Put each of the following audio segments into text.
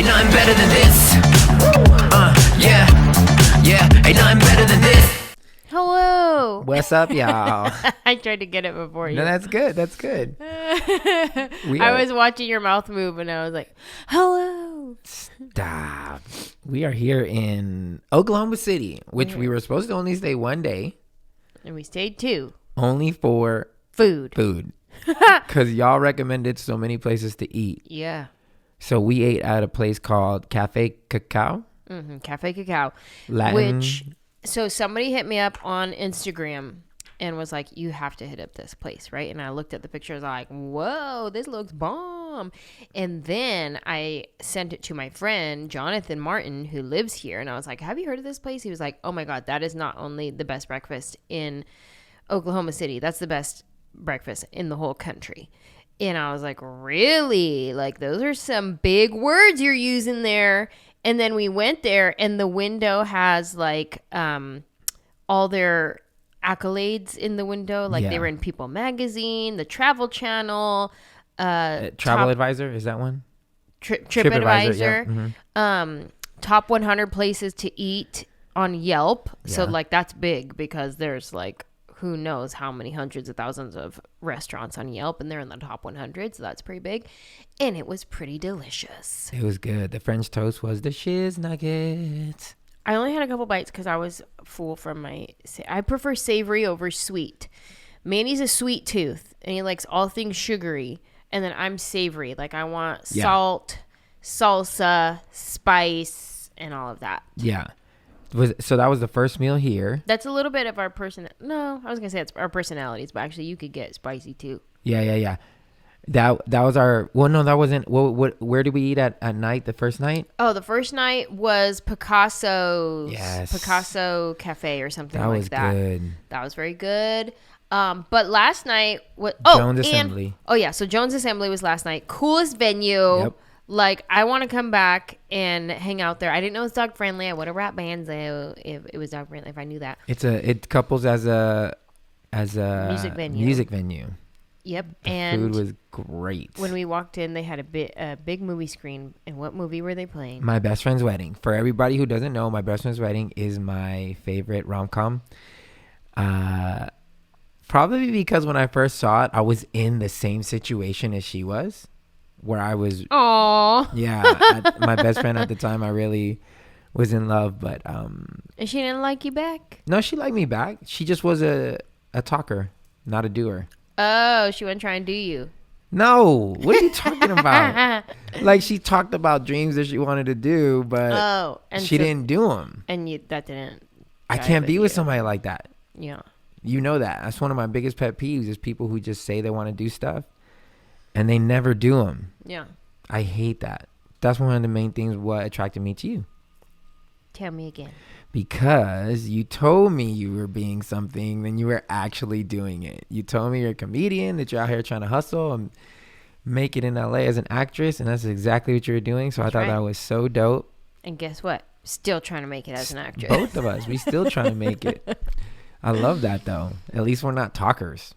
Ain't nothing better than this. Yeah, ain't nothing better than this. Hello. What's up, y'all? I tried to get it before you. No, that's good. I was watching your mouth move and I was like, hello. Stop. We are here in Oklahoma City, which we were supposed to only stay one day. And we stayed 2. Only for Food. Because y'all recommended so many places to eat. Yeah. So we ate at a place called Cafe Cacao. Mm-hmm. Cafe Cacao. Latin. So somebody hit me up on Instagram and was like, you have to hit up this place, right? And I looked at the pictures like, whoa, this looks bomb. And then I sent it to my friend, Jonathan Martin, who lives here. And I was like, have you heard of this place? He was like, oh my God, that is not only the best breakfast in Oklahoma City. That's the best breakfast in the whole country. And I was like, really? Like, those are some big words you're using there. And then we went there and the window has like all their accolades in the window. Like they were in People Magazine, the Travel Channel. Travel Advisor, is that one? TripAdvisor. Yeah. Top 100 places to eat on Yelp. Yeah. So like that's big because there's like who knows how many hundreds of thousands of restaurants on Yelp, and they're in the top 100, so that's pretty big. And it was pretty delicious. It was good. The French toast was the shiz nuggets. I only had a couple bites because I was full from I prefer savory over sweet. Manny's a sweet tooth, and he likes all things sugary, and then I'm savory. Like I want salt, salsa, spice, and all of that. Yeah. So that was the first meal here. That's a little bit of our No, I was gonna say it's our personalities, but actually you could get spicy too. Yeah. That was our. Well, no, that wasn't. Where did we eat at night? The first night? Oh, the first night was Picasso's. Yes. Picasso Cafe or something That like was that. good. That was very good. But last night Jones Assembly. So Jones Assembly was last night. Coolest venue. Yep. Like, I want to come back and hang out there. I didn't know it was dog friendly. I would have wrapped bands if it was dog friendly, if I knew that. It couples as a music venue. Yep. And food was great. when we walked in, they had a big movie screen. And what movie were they playing? My Best Friend's Wedding. For everybody who doesn't know, My Best Friend's Wedding is my favorite rom-com. Probably because when I first saw it, I was in the same situation as she was. Where I was, my best friend at the time, I really was in love, but And she didn't like you back? no, she liked me back. She just was a talker, not a doer. Oh, she wasn't trying to do you. No, what are you talking about? Like, she talked about dreams that she wanted to do, but she didn't do them. And that didn't. I can't be with somebody like that. Yeah. You know that. That's one of my biggest pet peeves is people who just say they want to do stuff and they never do them. Yeah. I hate that. That's one of the main things what attracted me to you. Tell me again. Because you told me you were being something, then you were actually doing it. You told me you're a comedian, that you're out here trying to hustle and make it in LA as an actress, and that's exactly what you were doing. So I thought that was so dope. And guess what? Still trying to make it as an actress. Both of us. We still trying to make it. I love that, though. At least we're not talkers.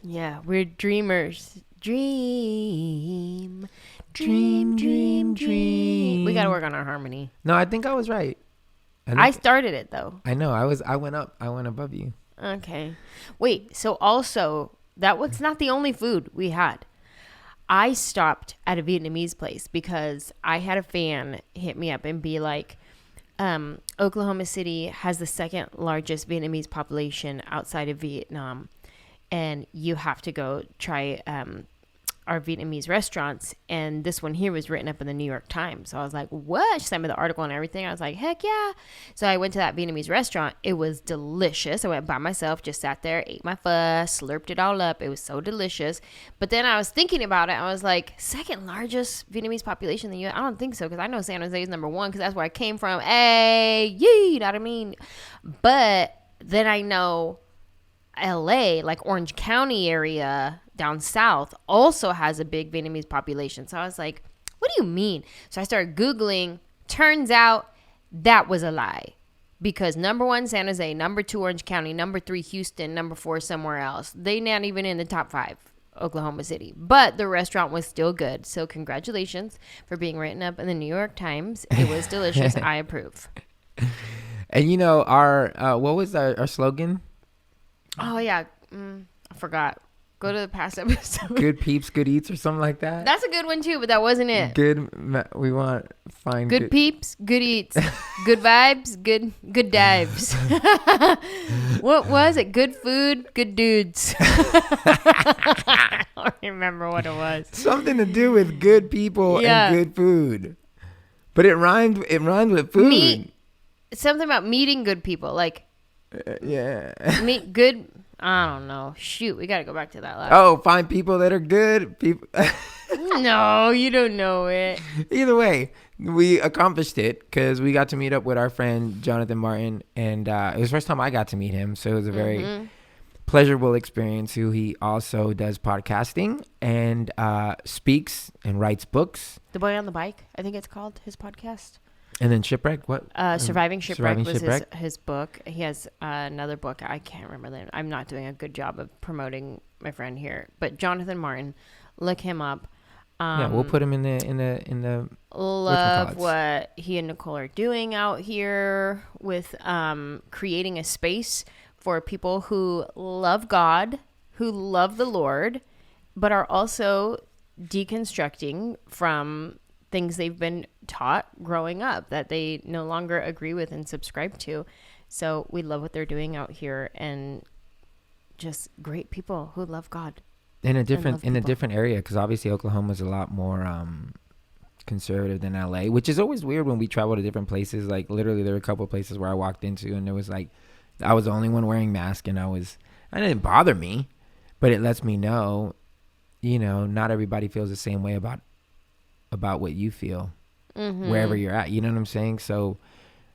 Yeah, we're dreamers. Dream. We gotta work on our harmony. No, I think I was right. I started it though. I know. I went above you. Okay. Wait, so also that was not the only food we had. I stopped at a Vietnamese place because I had a fan hit me up and be like, Oklahoma City has the second largest Vietnamese population outside of Vietnam. And you have to go try our Vietnamese restaurants. And this one here was written up in the New York Times. So I was like, what? She sent me the article and everything. I was like, heck yeah. So I went to that Vietnamese restaurant. It was delicious. I went by myself, just sat there, ate my pho, slurped it all up. It was so delicious. But then I was thinking about it. I was like, second largest Vietnamese population in the U.S.? I don't think so, because I know San Jose is number 1 because that's where I came from. Hey, you know what I mean? But then I know LA, like Orange County area down south, also has a big Vietnamese population. So I was like, what do you mean? So I started Googling. Turns out that was a lie, because number 1 San Jose, number 2 Orange County, number 3 Houston, number 4 somewhere else. They not even in the top 5 Oklahoma City. But the restaurant was still good. So congratulations for being written up in the New York Times. It was delicious. I approve. And you know, our what was our slogan? Oh, yeah. I forgot. Go to the past episode. Good peeps, good eats, or something like that. That's a good one, too, but that wasn't it. We want find good peeps, good eats, good vibes, good dives. What was it? Good food, good dudes. I don't remember what it was. Something to do with good people and good food. But it rhymed with food. Something about meeting good people. Like, meet good. I don't know. Shoot, we got to go back to that last. Oh, find people that are good people. No, you don't know it. Either way, we accomplished it because we got to meet up with our friend Jonathan Martin, and it was the first time I got to meet him, so it was a very pleasurable experience. Who he also does podcasting and speaks and writes books. The Boy on the Bike, I think it's called, his podcast. And then Shipwreck, what? Surviving Shipwreck was his book. He has another book. I can't remember the name. I'm not doing a good job of promoting my friend here. But Jonathan Martin, look him up. We'll put him in the love what he and Nicole are doing out here with creating a space for people who love God, who love the Lord, but are also deconstructing from things they've been taught growing up that they no longer agree with and subscribe to. So we love what they're doing out here, and just great people who love God in a different area, because obviously Oklahoma is a lot more conservative than LA, which is always weird when we travel to different places. Like literally there were a couple of places where I walked into and there was like I was the only one wearing mask, and it didn't bother me, but it lets me know, you know, not everybody feels the same way about what you feel wherever you're at. You know what I'm saying? So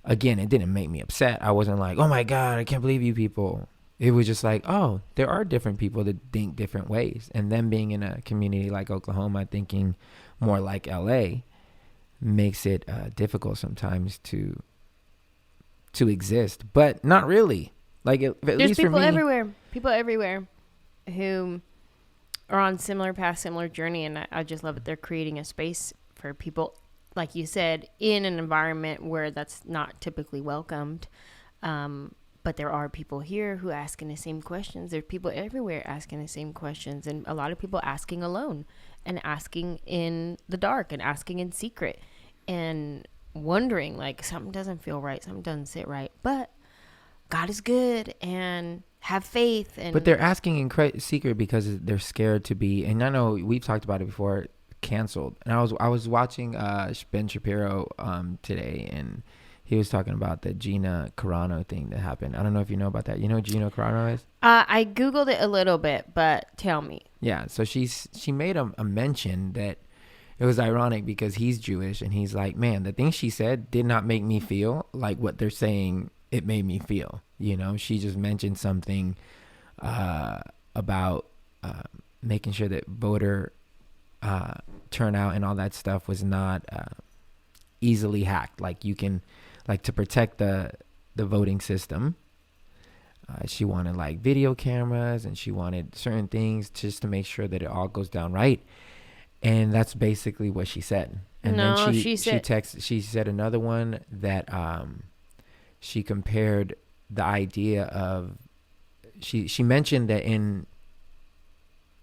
again, it didn't make me upset. I wasn't like, oh my God, I can't believe you people. It was just like, oh, there are different people that think different ways. And them being in a community like Oklahoma, thinking more like LA, makes it difficult sometimes to exist, but not really. Like at there's least people for me, everywhere who are on similar path, similar journey, and I just love that they're creating a space for people, like you said, in an environment where that's not typically welcomed. But there are people here who are asking the same questions. There's people everywhere asking the same questions, and a lot of people asking alone and asking in the dark and asking in secret and wondering, like, something doesn't feel right, something doesn't sit right, but God is good, and have faith. But they're asking in secret because they're scared to be, and I know we've talked about it before, canceled. And I was watching Ben Shapiro today, and he was talking about the Gina Carano thing that happened. I don't know if you know about that. You know who Gina Carano is? I Googled it a little bit, but tell me. Yeah, so she made a mention that it was ironic because he's Jewish, and he's like, man, the thing she said did not make me feel like what they're saying it made me feel. You know, she just mentioned something about making sure that voter turnout and all that stuff was not easily hacked. Like you can, like, to protect the voting system. She wanted like video cameras, and she wanted certain things just to make sure that it all goes down right. And that's basically what she said. And then she said another one that she compared the idea of, she mentioned that in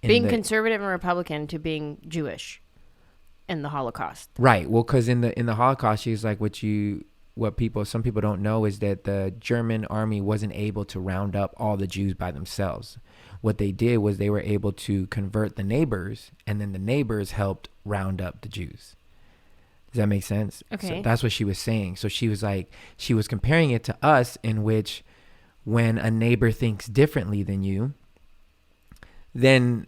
being conservative and Republican to being Jewish in the Holocaust. Right. Well, because in the Holocaust, she's like, some people don't know is that the German army wasn't able to round up all the Jews by themselves. What they did was they were able to convert the neighbors, and then the neighbors helped round up the Jews. Does that make sense? Okay. So that's what she was saying. So she was like, she was comparing it to us, in which when a neighbor thinks differently than you, then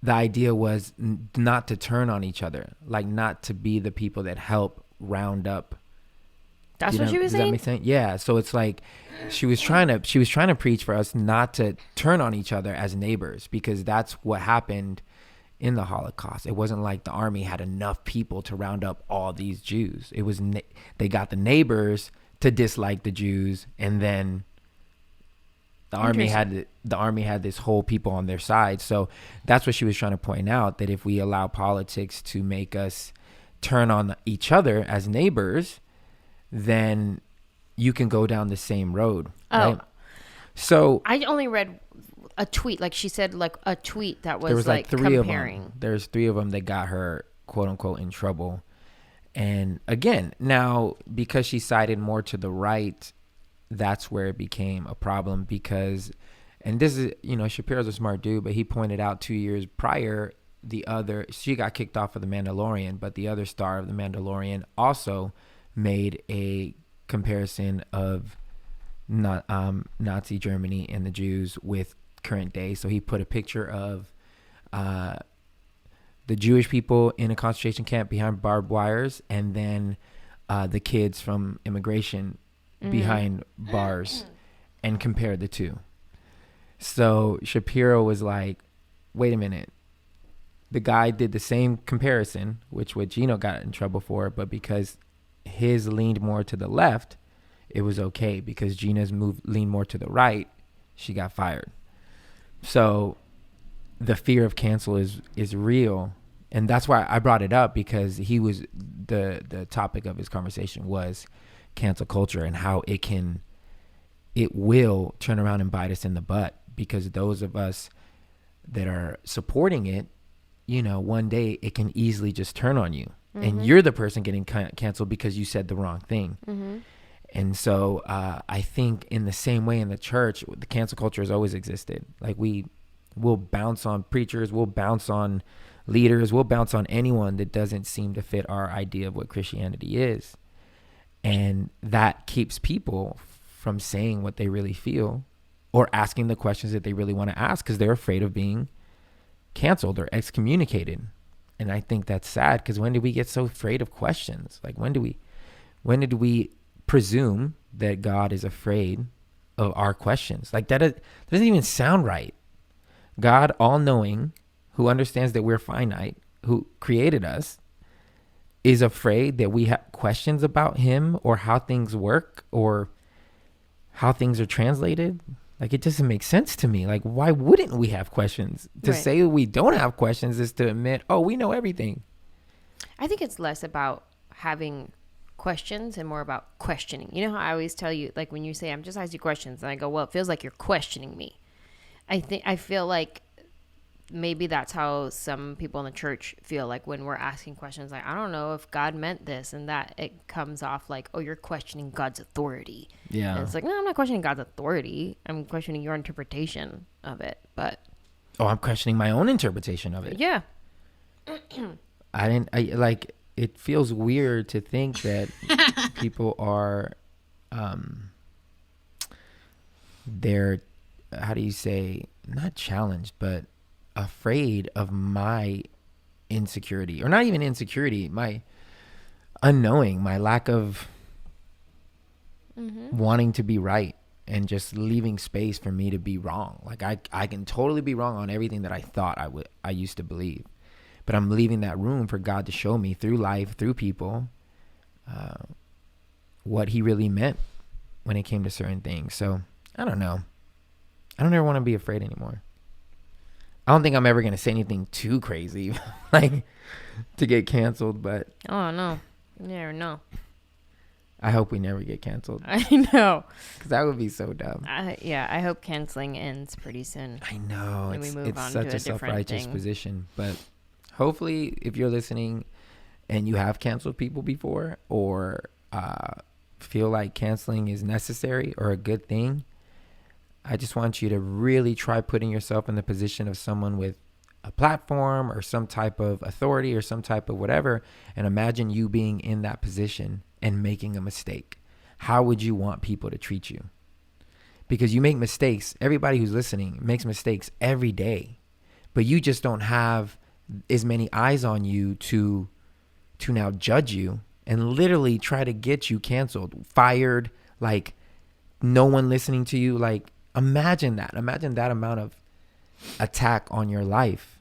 the idea was not to turn on each other, like not to be the people that help round up. That's what she was saying? Does that make sense? Yeah. So it's like she was trying to preach for us not to turn on each other as neighbors, because that's what happened in the Holocaust. It wasn't like the army had enough people to round up all these Jews. It was they got the neighbors to dislike the Jews, and then the army had this whole people on their side. So that's what she was trying to point out, that if we allow politics to make us turn on each other as neighbors, then you can go down the same road. Right? So I only read a tweet, like she said, like a tweet that was, there was like three comparing. of them. There's three of them that got her, quote unquote, in trouble. And again, now because she sided more to the right, that's where it became a problem. Because, and this is, Shapiro's a smart dude, but he pointed out 2 years prior, she got kicked off of The Mandalorian, but the other star of The Mandalorian also made a comparison of Nazi Germany and the Jews with current day. So he put a picture of the Jewish people in a concentration camp behind barbed wires, and then the kids from immigration behind bars, and compared the two. So Shapiro was like, wait a minute. The guy did the same comparison, which what Gino got in trouble for, but because his leaned more to the left, it was okay. Because Gina's leaned more to the right, she got fired. So the fear of cancel is real. And that's why I brought it up, because he was the topic of his conversation was cancel culture and how it will turn around and bite us in the butt, because those of us that are supporting it, one day it can easily just turn on you, and you're the person getting canceled because you said the wrong thing. And so I think in the same way in the church, the cancel culture has always existed. Like we'll bounce on preachers, we'll bounce on leaders, we'll bounce on anyone that doesn't seem to fit our idea of what Christianity is. And that keeps people from saying what they really feel or asking the questions that they really want to ask, because they're afraid of being canceled or excommunicated. And I think that's sad, because when did we get so afraid of questions? Like when did we presume that God is afraid of our questions? Like that doesn't even sound right. God, all-knowing, who understands that we're finite, who created us, is afraid that we have questions about him or how things work or how things are translated. Like, it doesn't make sense to me. Like, why wouldn't we have questions? To say we don't have questions is to admit, oh, we know everything. I think it's less about having questions and more about questioning. You know how I always tell you, like, when you say, I'm just asking you questions, and I go, well, it feels like you're questioning me. I feel like maybe that's how some people in the church feel, like when we're asking questions, like, I don't know if God meant this, and that it comes off like, oh, you're questioning God's authority. Yeah. And it's like, no, I'm not questioning God's authority. I'm questioning your interpretation of it. But I'm questioning my own interpretation of it. Yeah. It feels weird to think that people are they're, how do you say, not challenged, but afraid of my insecurity, or not even insecurity, my unknowing, my lack of wanting to be right, and just leaving space for me to be wrong. Like I can totally be wrong on everything that I thought I used to believe, but I'm leaving that room for God to show me through life, through people, what he really meant when it came to certain things. So I don't know. I don't ever want to be afraid anymore. I don't think I'm ever going to say anything too crazy, like to get canceled, but. Oh, no. You never know. I hope we never get canceled. I know. Because that would be so dumb. Yeah, I hope canceling ends pretty soon. I know. And It's we move on such to a self-righteous thing. position. But hopefully, if you're listening and you have canceled people before, or feel like canceling is necessary or a good thing, I just want you to really try putting yourself in the position of someone with a platform or some type of authority or some type of whatever, and imagine you being in that position and making a mistake. How would you want people to treat you? Because you make mistakes. Everybody who's listening makes mistakes every day, but you just don't have as many eyes on you to now judge you and literally try to get you canceled, fired, like no one listening to you. Like, imagine that amount of attack on your life.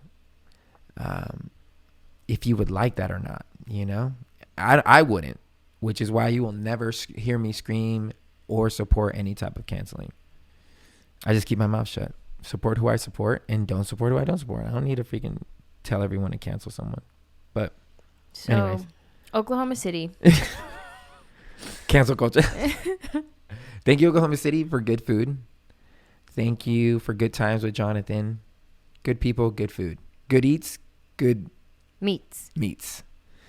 If you would like that or not, I wouldn't, which is why you will never hear me scream or support any type of canceling. I just keep my mouth shut. Support who I support and don't support who I don't support. I don't need to freaking tell everyone to cancel someone. But So, anyways. Oklahoma City. Cancel culture. Thank you, Oklahoma City, for good food. Thank you for good times with Jonathan. Good people, good food. Good eats, good Meats. meats.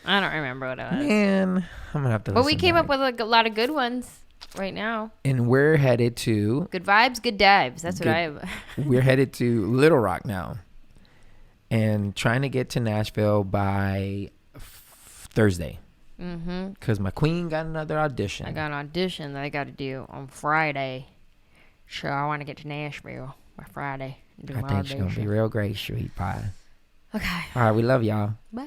I don't remember what it was. Man, I'm going to have to But we listen came back. up with like a lot of good ones right now. And we're headed to Good vibes, good dives. That's what Good- I have. we're headed to Little Rock now. And trying to get to Nashville by Thursday. Mm-hmm. Because my queen got another audition. I got an audition that I got to do on Friday. So I want to get to Nashville by Friday. And do I my think she's going to be audition. real great, sweet pie. Okay. All right, we love y'all. Bye.